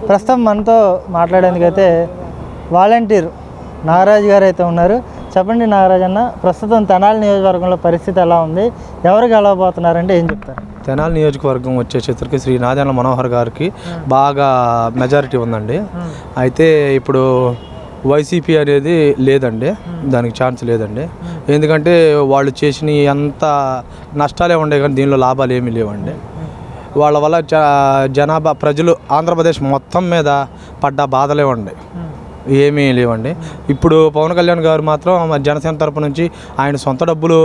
ప్రస్తుతం మనతో మాట్లాడేందుకైతే వాలంటీర్ నాగరాజు గారు అయితే ఉన్నారు. చెప్పండి నాగరాజు అన్న, ప్రస్తుతం తెనాలి నియోజకవర్గంలో పరిస్థితి ఎలా ఉంది, ఎవరు గెలవబోతున్నారంటే ఏం చెప్తారు? తెనాలి నియోజకవర్గం వచ్చేసరికి శ్రీ నాదెండ్ల మనోహర్ గారికి బాగా మెజారిటీ ఉందండి. అయితే ఇప్పుడు వైసీపీ అనేది లేదండి, దానికి ఛాన్స్ లేదండి. ఎందుకంటే వాళ్ళు చేసిన అంత నష్టాలే ఉండే కానీ దీనిలో లాభాలు ఏమీ లేవండి. వాళ్ళ వల్ల జనాభా ప్రజలు ఆంధ్రప్రదేశ్ మొత్తం మీద పడ్డ బాధలే ఉండే, ఏమీ లేవండి. ఇప్పుడు పవన్ కళ్యాణ్ గారు మాత్రం జనసేన తరపు నుంచి ఆయన సొంత డబ్బులు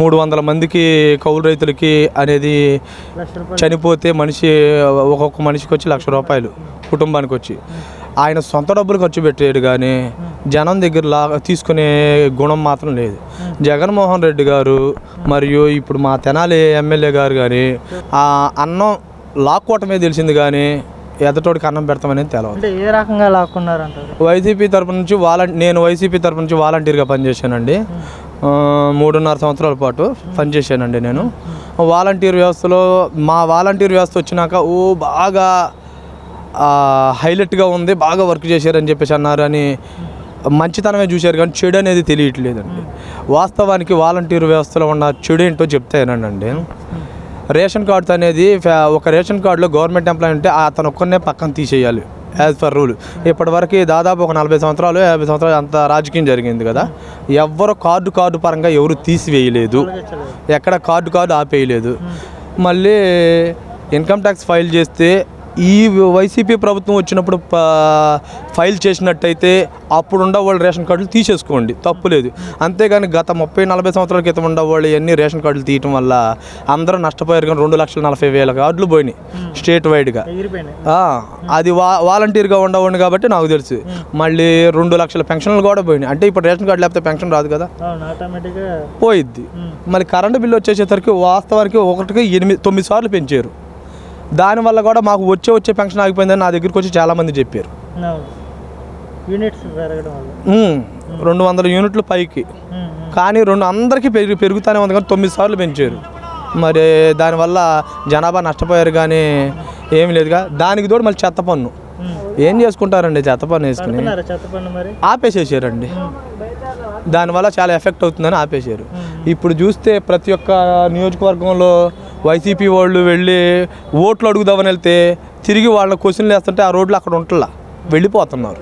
300 మందికి కౌలు రైతులకి అనేది చనిపోతే ఒక్కొక్క మనిషికి వచ్చి ₹1,00,000 కుటుంబానికి వచ్చి ఆయన సొంత డబ్బులు ఖర్చు పెట్టాడు కానీ జనం దగ్గర తీసుకునే గుణం మాత్రం లేదు. జగన్మోహన్ రెడ్డి గారు మరియు ఇప్పుడు మా తెనాలి ఎమ్మెల్యే గారు కానీ ఆ అన్నం లాక్కోవటమే తెలిసింది కానీ ఎదటోడికి అన్నం పెడతామనేది తెలియదు. ఏ రకంగా లాక్కున్నారంటారు? వైసీపీ తరపు నుంచి నేను వైసీపీ తరపు నుంచి వాలంటీర్గా పనిచేశానండి. 3.5 సంవత్సరాల పాటు పనిచేశానండి నేను. వాలంటీర్ వ్యవస్థలో మా వాలంటీర్ వ్యవస్థ వచ్చినాక బాగా హైలైట్గా ఉంది, బాగా వర్క్ చేశారని చెప్పేసి అన్నారు అని మంచితనమే చూశారు కానీ చెడు అనేది తెలియట్లేదండి. వాస్తవానికి వాలంటీర్ వ్యవస్థలో ఉన్న చెడు ఏంటో చెప్తానండి. రేషన్ కార్డ్స్ అనేది ఒక రేషన్ కార్డులో గవర్నమెంట్ ఎంప్లాయీ ఉంటే అతను ఒక్కరినే పక్కన తీసేయాలి యాజ్ పర్ రూల్. ఇప్పటివరకు దాదాపు ఒక 40 సంవత్సరాలు 50 సంవత్సరాలు అంత రాజకీయం జరిగింది కదా, ఎవ్వరు కార్డు పరంగా ఎవరు తీసివేయలేదు, ఎక్కడ కార్డు ఆపేయలేదు. మళ్ళీ ఇన్కమ్ ట్యాక్స్ ఫైల్ చేస్తే ఈ వైసీపీ ప్రభుత్వం వచ్చినప్పుడు ఫైల్ చేసినట్టయితే అప్పుడు ఉండేవాళ్ళు రేషన్ కార్డులు తీసేసుకోండి, తప్పులేదు. అంతేగాని గత 30-40 సంవత్సరాల క్రితం ఉండేవాళ్ళు ఇవన్నీ రేషన్ కార్డులు తీయటం వల్ల అందరూ నష్టపోయారు. కానీ 2,40,000 కార్డులు పోయినాయి స్టేట్ వైడ్గా. అది వాలంటీర్గా ఉండవండి కాబట్టి నాకు తెలుసు. మళ్ళీ 2 లక్షల పెన్షన్లు కూడా పోయినాయి. అంటే ఇప్పుడు రేషన్ కార్డు లేకపోతే పెన్షన్ రాదు కదా, పోయిద్ది. మళ్ళీ కరెంటు బిల్లు వచ్చేసరికి వాస్తవానికి 9 సార్లు పెంచారు. దానివల్ల కూడా మాకు వచ్చే పెన్షన్ ఆగిపోయిందని నా దగ్గరికి వచ్చి చాలామంది చెప్పారు. 200 యూనిట్లు పైకి, కానీ అందరికీ పెరుగుతూనే ఉంది కానీ 9 సార్లు పెంచారు. మరి దానివల్ల జనాభా నష్టపోయారు కానీ ఏమి లేదుగా. దానికి తోడు మళ్ళీ చెత్త పన్ను ఏం చేసుకుంటారండి, చెత్త పన్ను వేసుకుని ఆపేసేసారండి. దానివల్ల చాలా ఎఫెక్ట్ అవుతుందని ఆపేశారు. ఇప్పుడు చూస్తే ప్రతి ఒక్క నియోజకవర్గంలో వైసీపీ వాళ్ళు వెళ్ళి ఓట్లు అడుగుదామని వెళ్తే తిరిగి వాళ్ళ క్వశ్చన్లు వేస్తుంటే ఆ రోడ్లు అక్కడ ఉంటలా వెళ్ళిపోతున్నారు.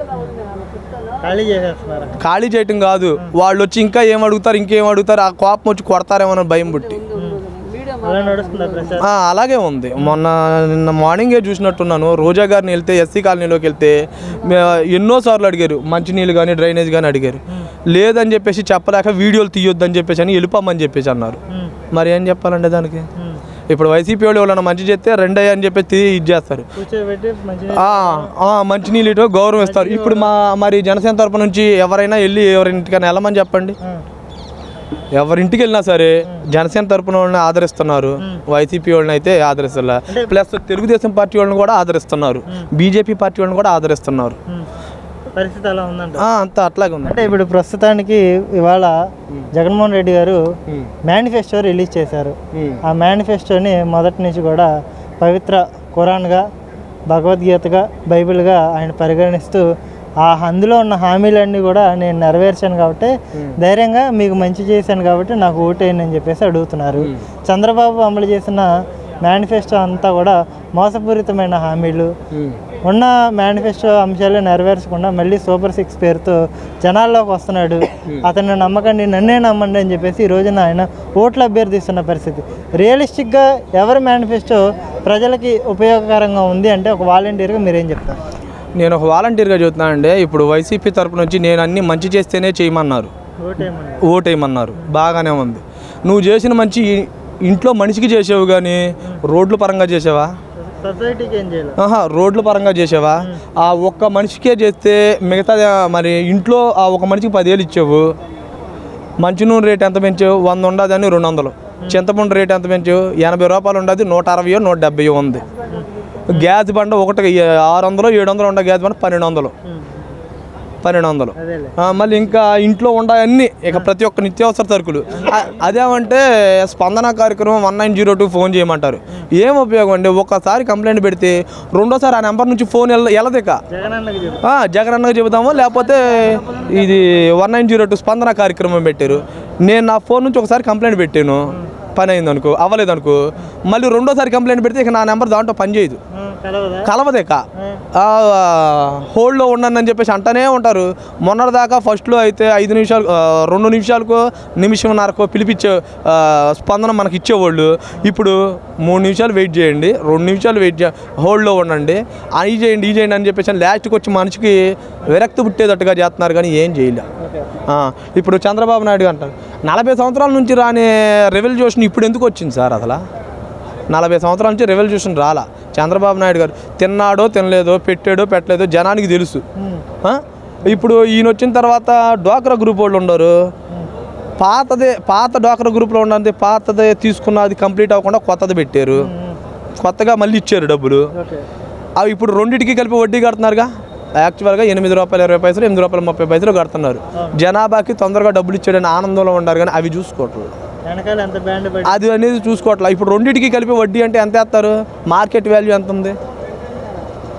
ఖాళీ చేయటం కాదు, వాళ్ళు వచ్చి ఇంకా ఏం అడుగుతారు, ఆ కోపం వచ్చి కొడతారేమో భయం పుట్టి అలాగే ఉంది. నిన్న మార్నింగే చూసినట్టున్నాను, రోజా గారిని వెళ్తే ఎస్సీ కాలనీలోకి వెళ్తే ఎన్నోసార్లు అడిగారు, మంచినీళ్ళు కానీ డ్రైనేజ్ కానీ అడిగారు. లేదని చెప్పేసి చెప్పలేక వీడియోలు తీయొద్దని చెప్పేసి అని వెళ్ళిపోమని చెప్పేసి అన్నారు. మరి ఏం చెప్పాలండి దానికి? ఇప్పుడు వైసీపీ వాళ్ళు ఎవరైనా మంచి చేస్తే రెండయ్య అని చెప్పేసి ఇది చేస్తారు, మంచినీళ్ళు ఇటో గౌరవం ఇస్తారు. ఇప్పుడు మరి జనసేన తరపు నుంచి ఎవరైనా వెళ్ళి ఎవరింటికైనా వెళ్ళమని చెప్పండి. ఎవరింటికి వెళ్ళినా సరే జనసేన తరపున వాళ్ళని ఆదరిస్తున్నారు, వైసీపీ వాళ్ళని అయితే ఆదరిస్తున్నారు. ప్లస్ తెలుగుదేశం పార్టీ వాళ్ళని కూడా ఆదరిస్తున్నారు, బీజేపీ పార్టీ వాళ్ళని కూడా ఆదరిస్తున్నారు. పరిస్థితి అలా ఉందంట, అంతా అట్లాగే ఉంది. అంటే ఇప్పుడు ప్రస్తుతానికి ఇవాళ జగన్మోహన్ రెడ్డి గారు మేనిఫెస్టో రిలీజ్ చేశారు. ఆ మేనిఫెస్టోని మొదటి నుంచి కూడా పవిత్ర ఖురాన్గా, భగవద్గీతగా, బైబిల్గా ఆయన పరిగణిస్తూ అందులో ఉన్న హామీలన్నీ కూడా నేను నెరవేర్చాను కాబట్టి ధైర్యంగా మీకు మంచి చేశాను కాబట్టి నాకు ఓటేయండి అని చెప్పేసి అడుగుతున్నారు. చంద్రబాబు అమలు చేసిన మేనిఫెస్టో అంతా కూడా మోసపూరితమైన హామీలు, ఉన్న మేనిఫెస్టో అంశాలు నెరవేర్చకుండా మళ్ళీ సూపర్ 6 పేరుతో జనాల్లోకి వస్తున్నాడు. అతన్ని నమ్మకండి, నన్నే నమ్మండి అని చెప్పేసి ఈ రోజున ఆయన ఓట్లు అభ్యర్థిస్తున్న పరిస్థితి. రియలిస్టిక్గా ఎవరి మేనిఫెస్టో ప్రజలకి ఉపయోగకరంగా ఉంది అంటే ఒక వాలంటీర్గా మీరేం చెప్తారు? నేను ఒక వాలంటీర్గా చెబుతున్నానండి. ఇప్పుడు వైసీపీ తరపు నుంచి నేను అన్ని మంచి చేస్తేనే చేయమన్నారు, ఓటేయమన్నారు, బాగానే ఉంది. నువ్వు చేసిన మంచి ఇంట్లో మనిషికి చేసావు కానీ రోడ్ల పరంగా చేసావా? రోడ్ల పరంగా చేసావా? ఆ ఒక్క మనిషికే చేస్తే మిగతా మరి ఇంట్లో ఆ ఒక మనిషికి 10,000 ఇచ్చావు. మంచి నూనె రేట్ ఎంత పెంచావు? 100 ఉండదని 200. చింతపండు రేట్ ఎంత పెంచావు? ₹80 ఉండదు, 160 170 ఉంది. గ్యాస్ బండ ఒకటి 600 700 ఉండే గ్యాస్ బండ 1200. 1200. అదేలే. మళ్ళీ ఇంకా ఇంట్లో ఉండాయన్నీ ఇక ప్రతి ఒక్క నిత్యావసర సరుకులు. అదేమంటే స్పందన కార్యక్రమం 1902 ఫోన్ చేయమంటారు. ఏం ఉపయోగం అండి? ఒక్కసారి కంప్లైంట్ పెడితే రెండోసారి ఆ నెంబర్ నుంచి ఫోన్ వెళ్ళదిక. జగనన్నకు చెబుతాము, లేకపోతే ఇది 1902 స్పందన కార్యక్రమం పెట్టారు. నేను నా ఫోన్ నుంచి ఒకసారి కంప్లైంట్ పెట్టాను, పని అయింది అనుకో, అవ్వలేదు అనుకో, మళ్ళీ రెండోసారి కంప్లైంట్ పెడితే ఇక నా నెంబర్ దాంట్లో పని చేయదు, కలవదేక. హోల్డ్లో ఉన్నానని చెప్పేసి అంటూనే ఉంటారు. మొన్నటిదాకా ఫస్ట్లో అయితే 5 నిమిషాలు 2 నిమిషాలకో నిమిషంన్నరకో పిలిపించే స్పందన మనకి ఇచ్చేవాళ్ళు. ఇప్పుడు 3 నిమిషాలు వెయిట్ చేయండి, 2 నిమిషాలు వెయిట్ హోల్డ్లో ఉండండి, ఈ చేయండి అని చెప్పేసి లాస్ట్కి వచ్చి మనిషికి విరక్తి పుట్టేటట్టుగా చేస్తున్నారు, కానీ ఏం చేయలే. ఇప్పుడు చంద్రబాబు నాయుడు అంటారు 40 సంవత్సరాల నుంచి రాని రెవల్యూషన్ ఇప్పుడు ఎందుకు వచ్చింది సార్? అసలు 40 సంవత్సరాల నుంచి రెవల్యూషన్ రాలా. చంద్రబాబు నాయుడు గారు తిన్నాడో తినలేదో, పెట్టాడో పెట్టలేదో జనానికి తెలుసు. ఇప్పుడు ఈయన వచ్చిన తర్వాత డ్వాక్రా గ్రూప్ వాళ్ళు ఉండరు, పాత డ్వాక్రా గ్రూప్లో ఉన్నది పాతదే తీసుకున్నది కంప్లీట్ అవ్వకుండా కొత్తది పెట్టారు, కొత్తగా మళ్ళీ ఇచ్చారు డబ్బులు. అవి ఇప్పుడు రెండింటికి కలిపి వడ్డీ కడుతున్నారుగా. యాక్చువల్గా ₹8.20, ₹8.30 కడుతున్నారు. జనాభాకి తొందరగా డబ్బులు ఇచ్చాడని ఆనందంలో ఉన్నారు, కానీ అవి చూసుకోవట్లేదు, అది అనేది చూసుకోవట్లేదు. ఇప్పుడు రెండింటికి కలిపి వడ్డీ అంటే ఎంత వేస్తారు? మార్కెట్ వాల్యూ ఎంత ఉంది,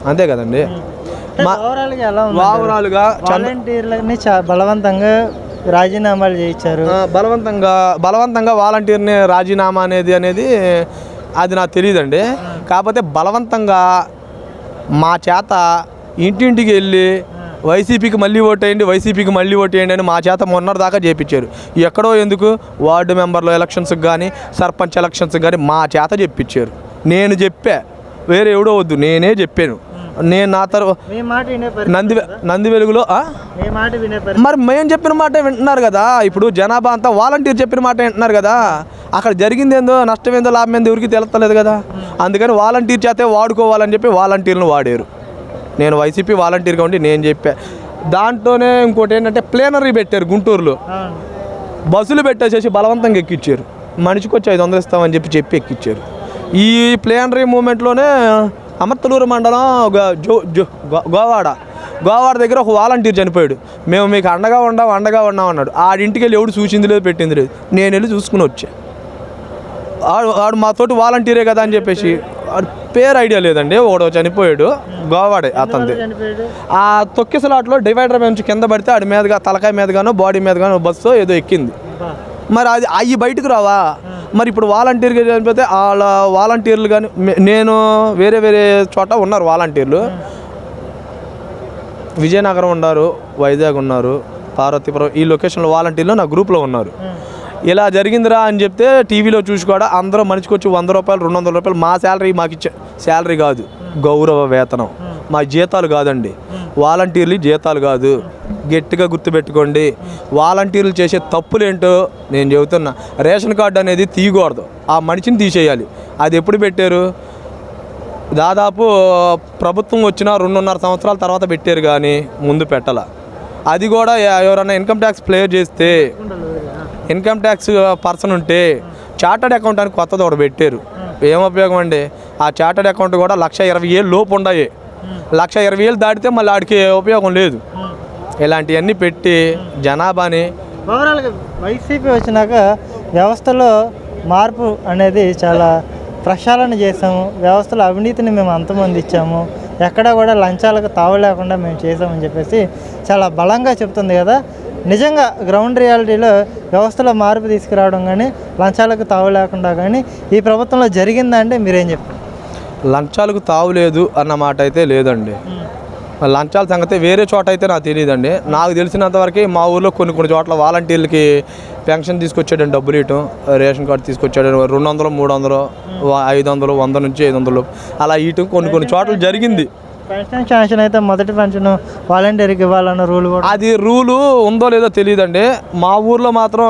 అంతే కదండి. ఓవరాల్గా బలవంతంగా రాజీనామాలు చేయించారు. బలవంతంగా వాలంటీర్ని రాజీనామా అనేది అది నాకు తెలియదండి. కాకపోతే బలవంతంగా మా చేత ఇంటింటికి వెళ్ళి వైసీపీకి మళ్ళీ ఓటేయండి అని మా చేత మొన్నటిదాకా చేయించారు. ఎక్కడో ఎందుకు వార్డు మెంబర్ల ఎలక్షన్స్కి కానీ సర్పంచ్ ఎలక్షన్స్కి కానీ మా చేత చెప్పించారు. నేను చెప్పా, వేరే ఎవడో వద్దు, నేనే చెప్పాను. నేను నా తర్వాత నంది వెలుగులో మరి మేము చెప్పిన మాట వింటున్నారు కదా. ఇప్పుడు జనాభా అంతా వాలంటీర్ చెప్పిన మాట వింటున్నారు కదా. అక్కడ జరిగింది ఏందో, నష్టం ఏందో, లాభం ఏందో ఎవరికి తెలుస్తలేదు కదా. అందుకని వాలంటీర్ చేతే వాడుకోవాలని చెప్పి వాలంటీర్లను వాడారు. నేను వైసీపీ వాలంటీర్గా ఉండి నేను చెప్పా. దాంట్లోనే ఇంకోటి ఏంటంటే ప్లేనరీ పెట్టారు గుంటూరులో, బస్సులు పెట్టేసేసి బలవంతంగా ఎక్కిచ్చారు. మనిషికి వచ్చి 500 ఇస్తామని చెప్పి ఎక్కిచ్చారు. ఈ ప్లేనరీ మూమెంట్లోనే అమర్తలూరు మండలం గోవాడ దగ్గర ఒక వాలంటీర్ చనిపోయాడు. మేము మీకు అండగా ఉన్నాం అన్నాడు. ఆడింటికి వెళ్ళి ఎవడు చూసింది లేదు, పెట్టింది లేదు. నేను వెళ్ళి చూసుకుని వచ్చా. ఆడు మాతోటి వాలంటీరే కదా అని చెప్పేసి, ఆడు పేరు ఐడియా లేదండి, ఒకడు చనిపోయాడు, గోవాడే అతనిది. ఆ తొక్కిసలాట్లో డివైడర్ నుంచి కింద పడితే ఆడి మీదగా తలకాయ మీదగానో బాడీ మీదగానో బస్సు ఏదో ఎక్కింది. మరి అది అవి బయటకు రావా? మరి ఇప్పుడు వాలంటీర్గా చనిపోతే వాళ్ళ వాలంటీర్లు కానీ, నేను వేరే చోట ఉన్నారు వాలంటీర్లు, విజయనగరం ఉన్నారు, వైజాగ్ ఉన్నారు, పార్వతీపురం, ఈ లొకేషన్లో వాలంటీర్లు నా గ్రూప్లో ఉన్నారు. ఇలా జరిగిందిరా అని చెప్తే టీవీలో చూసి కూడా అందరూ మనిషికి వచ్చి ₹100, ₹200 మా శాలరీ మాకు ఇచ్చే శాలరీ కాదు, గౌరవ వేతనం, మా జీతాలు కాదండి. వాలంటీర్లు జీతాలు కాదు. గట్టిగా గుర్తుపెట్టుకోండి. వాలంటీర్లు చేసే తప్పులేంటో నేను చెబుతున్నా. రేషన్ కార్డు అనేది తీయకూడదు, ఆ మనిషిని తీసేయాలి. అది ఎప్పుడు పెట్టారు? దాదాపు ప్రభుత్వం వచ్చిన 2.5 సంవత్సరాల తర్వాత పెట్టారు, కానీ ముందు పెట్టాల. అది కూడా ఎవరైనా ఇన్కమ్ ట్యాక్స్ క్లియర్ చేస్తే, ఇన్కమ్ ట్యాక్స్ పర్సన్ ఉంటే చార్టర్డ్ అకౌంట్ అని కొత్తది ఒకటి పెట్టారు. ఏం ఉపయోగం అండి? ఆ చార్టర్డ్ అకౌంట్ కూడా 1,20,000 లోపు ఉన్నాయి. 1,20,000 దాటితే మళ్ళీ ఆడికి ఉపయోగం లేదు. ఇలాంటివన్నీ పెట్టి జనాభాని ఓవరాల్గా వైసీపీ వచ్చినాక వ్యవస్థలో మార్పు అనేది చాలా ప్రక్షాళన చేసాము. వ్యవస్థలో అవినీతిని మేము అంతమొందించాము, ఎక్కడా కూడా లంచాలకు తావు లేకుండా మేము చేసామని చెప్పేసి చాలా బలంగా చెప్తుంది కదా. నిజంగా గ్రౌండ్ రియాలిటీలో వ్యవస్థలో మార్పు తీసుకురావడం కానీ లంచాలకు తావు లేకుండా కానీ ఈ ప్రభుత్వంలో జరిగిందా అంటే మీరేం చెప్తారు? లంచాలకు తావు లేదు అన్న మాట అయితే లేదండి. లంచాల సంగతి వేరే చోట అయితే నాకు తెలియదండి. నాకు తెలిసినంతవరకు మా ఊళ్ళో కొన్ని చోట్ల వాలంటీర్లకి పెన్షన్ తీసుకొచ్చాడండి, డబ్బులు ఇవ్వటం, రేషన్ కార్డు తీసుకొచ్చాడు, 200, 300, 500, 100 నుంచి 500 అలా ఇవ్వటం కొన్ని చోట్ల జరిగింది. పెన్షన్ శాంక్షన్ అయితే మొదటి పెన్షన్ వాలంటీర్కి ఇవ్వాలన్న రూల్ కూడా, అది రూలు ఉందో లేదో తెలియదండి. మా ఊర్లో మాత్రం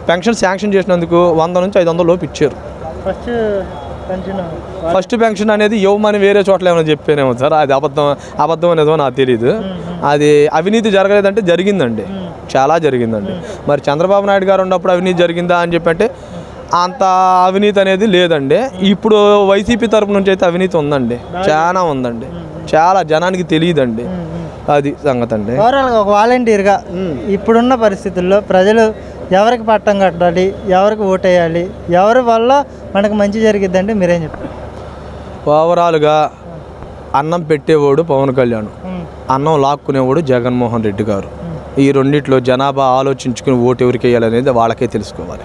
పెన్షన్ శాంక్షన్ చేసినందుకు 100 నుంచి 500 లోపు ఇచ్చారు. ఫస్ట్ పెన్షన్ అనేది ఇవ్వమని వేరే చోట్ల ఏమైనా చెప్పానేమో సార్, అది అబద్ధం అనేదో నాకు తెలియదు. అది అవినీతి జరగలేదంటే జరిగిందండి, చాలా జరిగిందండి. మరి చంద్రబాబు నాయుడు గారు ఉన్నప్పుడు అవినీతి జరిగిందా అని చెప్పంటే అంత అవినీతి అనేది లేదండి. ఇప్పుడు వైసీపీ తరపు నుంచి అయితే అవినీతి ఉందండి, చాలా ఉందండి, చాలా జనానికి తెలియదండి. అది సంగతి అండి. ఓవరాల్గా ఒక వాలంటీర్గా ఇప్పుడున్న పరిస్థితుల్లో ప్రజలు ఎవరికి పట్టం కట్టాలి, ఎవరికి ఓటేయాలి, ఎవరి వల్ల మనకు మంచి జరిగిద్దంటే మీరేం చెప్తారు? ఓవరాల్గా అన్నం పెట్టేవాడు పవన్ కళ్యాణ్, అన్నం లాక్కునేవాడు జగన్మోహన్ రెడ్డి గారు. ఈ రెండిట్లో జనాభా ఆలోచించుకుని ఓటు ఎవరికి వేయాలనేది వాళ్ళకే తెలుసుకోవాలి.